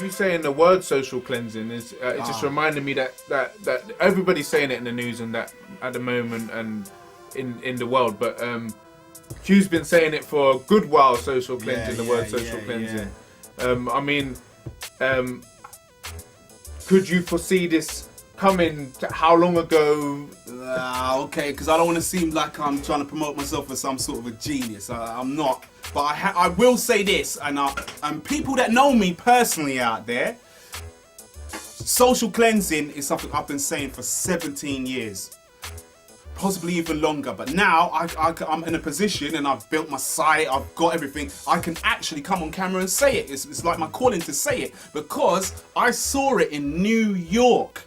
you saying the word social cleansing is it just reminded me that everybody's saying it in the news and that at the moment and in the world, but Q's been saying it for a good while. Social cleansing, the word social cleansing. I mean, could you foresee this coming? How long ago? Okay, because I don't want to seem like I'm trying to promote myself as some sort of a genius. I'm not. But I will say this, and people that know me personally out there, social cleansing is something I've been saying for 17 years, possibly even longer. But now I'm in a position and I've built my site, I've got everything. I can actually come on camera and say it. It's like my calling to say it because I saw it in New York.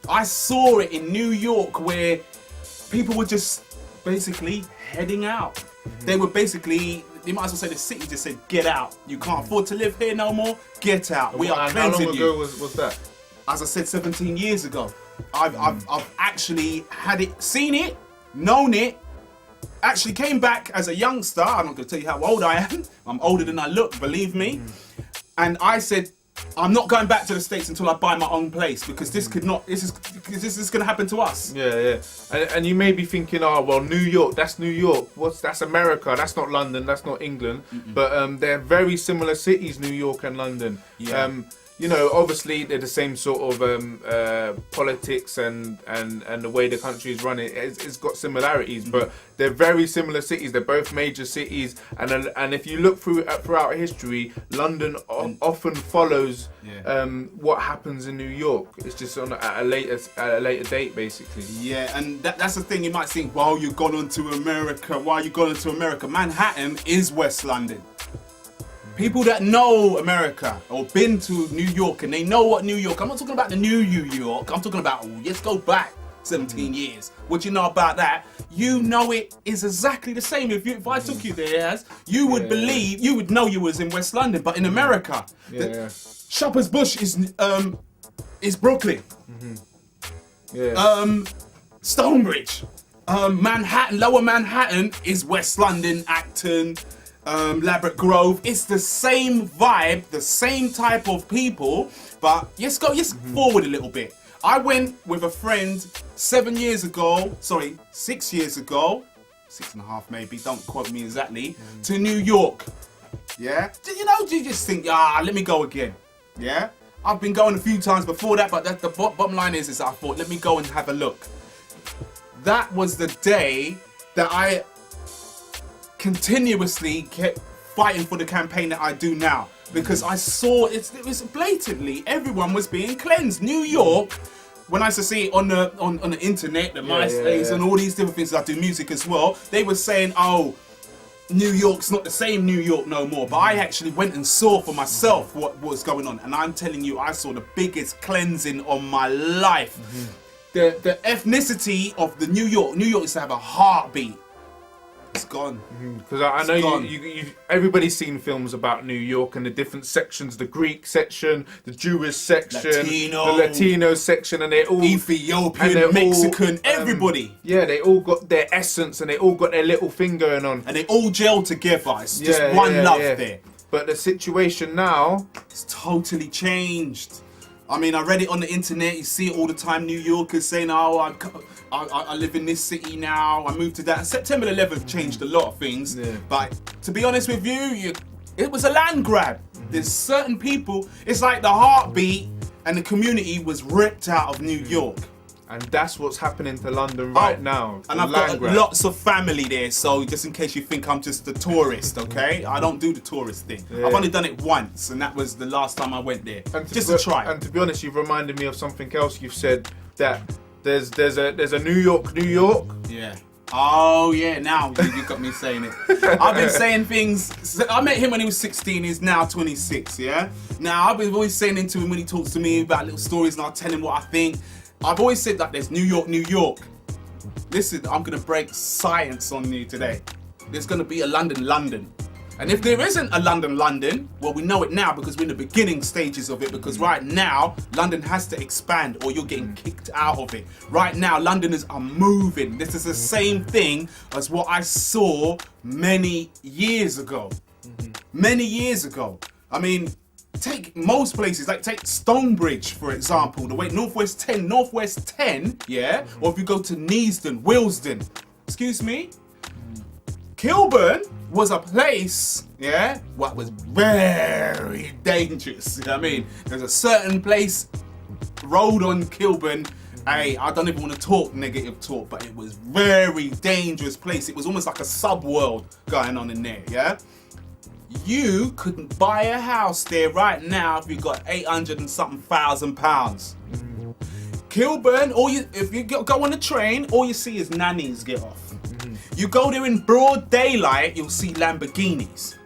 I saw it in New York where people were just basically heading out. They were basically, you might as well say the city just said, get out. You can't afford to live here no more. Get out. We are cleansing you. How long ago was that? As I said, 17 years ago. I've actually had it, seen it, known it, actually came back as a youngster. I'm not going to tell you how old I am. I'm older than I look, believe me. And I said, I'm not going back to the States until I buy my own place because this is going to happen to us. Yeah. And you may be thinking, oh, well, New York, that's New York. That's America. That's not London. That's not England. But they're very similar cities, New York and London. Yeah. You know, obviously they're the same sort of politics and the way the country is run. It's got similarities, but they're very similar cities. They're both major cities, and if you look throughout history, London often follows what happens in New York. It's just at a later date, basically. Yeah, and that's the thing. You might think, well, you've gone on to America. Why you gone on to America? Manhattan is West London. People that know America or been to New York and they know what New York, I'm not talking about the new New York, I'm talking about, let's go back 17 years. What you know about that? You know it is exactly the same. If I took you there, you would believe, you would know you was in West London, but in America, Shoppers Bush is Brooklyn. Stonebridge. Manhattan, Lower Manhattan is West London, Acton, Ladbroke Grove. It's the same vibe, the same type of people, but let's forward a little bit. I went with a friend 6 years ago, 6.5 maybe, don't quote me exactly, to New York. Yeah? You just think, let me go again. Yeah? I've been going a few times before that, but the bottom line is I thought, let me go and have a look. That was the day that I continuously kept fighting for the campaign that I do now, because I saw it was blatantly everyone was being cleansed. New York, when I used to see it on the internet, the MySpace and all these different things, I do music as well, they were saying, oh, New York's not the same New York no more. But I actually went and saw for myself what was going on, and I'm telling you, I saw the biggest cleansing of my life. The ethnicity of the New York used to have a heartbeat. It's gone. Because I know you everybody's seen films about New York and the different sections, the Greek section, the Jewish section, the Latino section, and they're all Ethiopian, Mexican, everybody. Yeah, they all got their essence and they all got their little thing going on. And they all gel together. It's just one love there. But the situation now, it's totally changed. I mean, I read it on the internet, you see it all the time, New Yorkers saying, oh, I live in this city now, I moved to that. September 11th changed a lot of things, but to be honest with you, it was a land grab. There's certain people, it's like the heartbeat and the community was ripped out of New York. And that's what's happening to London right now. And I've got lots of family there, so just in case you think I'm just a tourist, okay? I don't do the tourist thing. I've only done it once, and that was the last time I went there. Just to try. And to be honest, you've reminded me of something else. You've said that there's a New York. Yeah. Oh yeah, now you got me saying it. I've been saying things. I met him when he was 16. He's now 26. Yeah. Now I've been always saying to him when he talks to me about little stories, and I'll tell him what I think. I've always said that there's New York. Listen, I'm gonna break science on you today. There's gonna be a London. And if there isn't a London, well, we know it now because we're in the beginning stages of it, because right now, London has to expand or you're getting kicked out of it. Right now, Londoners are moving. This is the same thing as what I saw many years ago. Many years ago. I mean, take most places, like take Stonebridge, for example, the way Northwest 10, yeah? Or if you go to Neasden, Willesden, excuse me? Kilburn was a place, yeah, what was very dangerous, you know what I mean? There's a certain place, road on Kilburn, hey, I don't even want to talk negative talk, but it was very dangerous place. It was almost like a sub-world going on in there, yeah? You couldn't buy a house there right now if you got 800 and something thousand pounds. Kilburn, if you go on the train, all you see is nannies get off. You go there in broad daylight, you'll see Lamborghinis.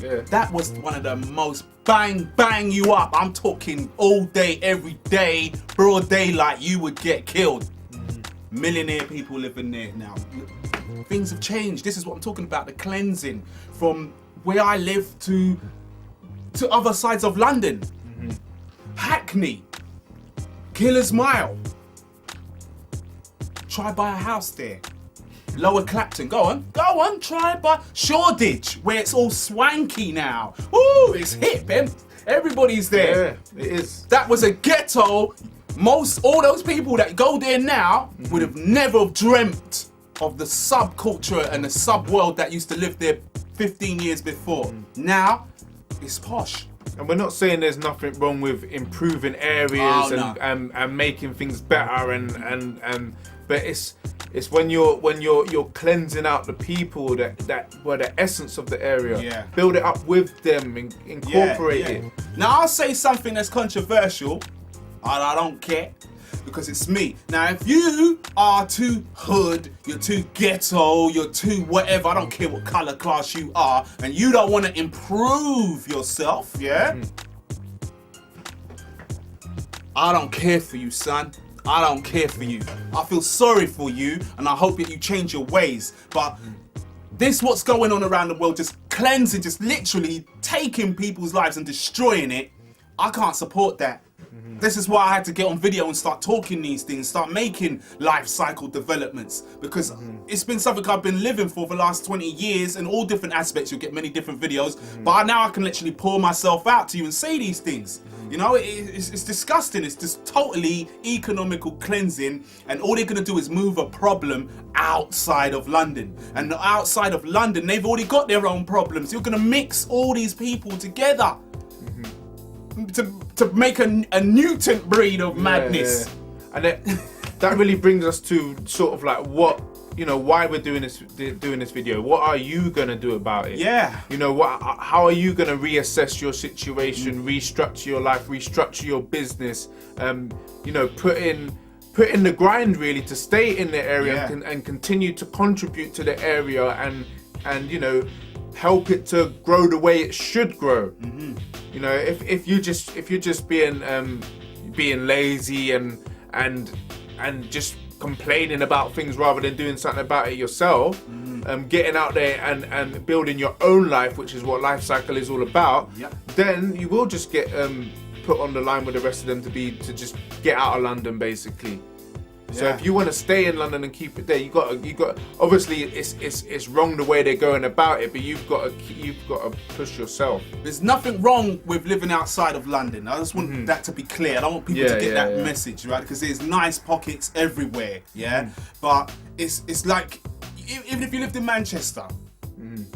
Yeah. That was one of the most bang you up. I'm talking all day, every day, broad daylight, you would get killed. Millionaire people living there now. Things have changed. This is what I'm talking about, the cleansing from where I live to other sides of London. Hackney, Killer's Mile. Try buy a house there. Lower Clapton, go on, try buy Shoreditch, where it's all swanky now. Ooh, it's hip, everybody's there. Yeah, it is. That was a ghetto. All those people that go there now would have never dreamt of the subculture and the subworld that used to live there 15 years before. Now, it's posh. And we're not saying there's nothing wrong with improving areas and making things better but it's when you're cleansing out the people that were the essence of the area. Yeah. Build it up with them, incorporate it. Now I'll say something that's controversial, and I don't care, because it's me. Now if you are too hood, you're too ghetto, you're too whatever, I don't care what colour class you are, and you don't want to improve yourself, yeah? I don't care for you, son. I don't care for you. I feel sorry for you, and I hope that you change your ways. But this, what's going on around the world, just cleansing, just literally taking people's lives and destroying it, I can't support that. This is why I had to get on video and start talking these things, start making life cycle developments, because it's been something I've been living for the last 20 years in all different aspects. You'll get many different videos, but now I can literally pour myself out to you and say these things. You know, it's disgusting. It's just totally economical cleansing, and all they're gonna do is move a problem outside of London. And outside of London, they've already got their own problems. You're gonna mix all these people together to make a mutant breed of madness. Yeah. And that really brings us to sort of like what, you know, why we're doing this video. What are you gonna do about it? Yeah. You know, how are you gonna reassess your situation, restructure your life, restructure your business? You know, put in the grind really to stay in the area and continue to contribute to the area and you know, help it to grow the way it should grow. You know, if you're just being lazy and just complaining about things rather than doing something about it yourself, getting out there and building your own life, which is what Life Cycle is all about, then you will just get put on the line with the rest of them to just get out of London, basically. So if you want to stay in London and keep it there, you got obviously it's wrong the way they're going about it, but you've got to push yourself. There's nothing wrong with living outside of London. I just want that to be clear. I don't want people to get that message, right? Because there's nice pockets everywhere, but it's like, even if you lived in Manchester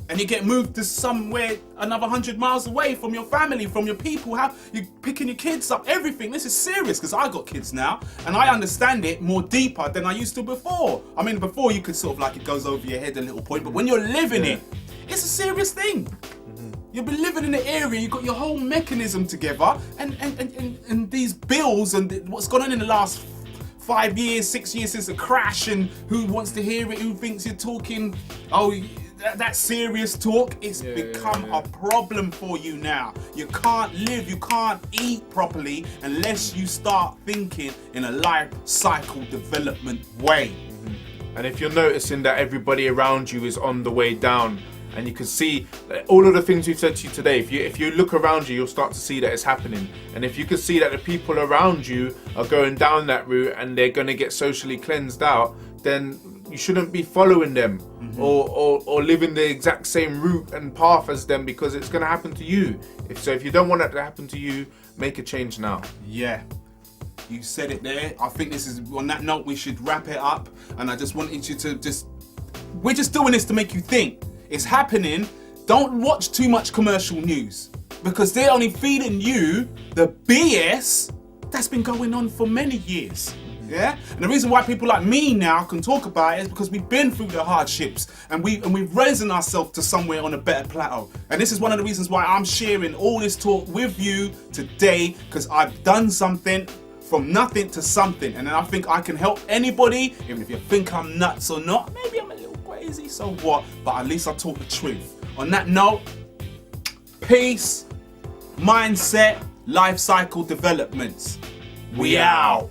and you get moved to somewhere another 100 miles away from your family, from your people, how you're picking your kids up, everything. This is serious, because I got kids now and I understand it more deeper than I used to before. I mean, before you could sort of like, it goes over your head a little point, but when you're living it, it's a serious thing. You've been living in the area, you've got your whole mechanism together, and these bills and what's gone on in the last 5 years, 6 years since the crash, and who wants to hear it, who thinks you're talking, that serious talk, it's become a problem for you now. You can't live, you can't eat properly unless you start thinking in a life cycle development way. And if you're noticing that everybody around you is on the way down, and you can see all of the things we've said to you today, if you look around you, you'll start to see that it's happening. And if you can see that the people around you are going down that route and they're going to get socially cleansed out, then you shouldn't be following them or living the exact same route and path as them, because it's going to happen to you. If you don't want that to happen to you, make a change now. Yeah. You said it there. I think this is, on that note, we should wrap it up. And I just wanted you to we're just doing this to make you think. It's happening. Don't watch too much commercial news, because they're only feeding you the BS that's been going on for many years. Yeah? And the reason why people like me now can talk about it is because we've been through the hardships and we've risen ourselves to somewhere on a better plateau. And this is one of the reasons why I'm sharing all this talk with you today, because I've done something from nothing to something, and I think I can help anybody. Even if you think I'm nuts or not, maybe I'm a little crazy, so what? But at least I talk the truth. On that note, peace, mindset, life cycle developments. We out.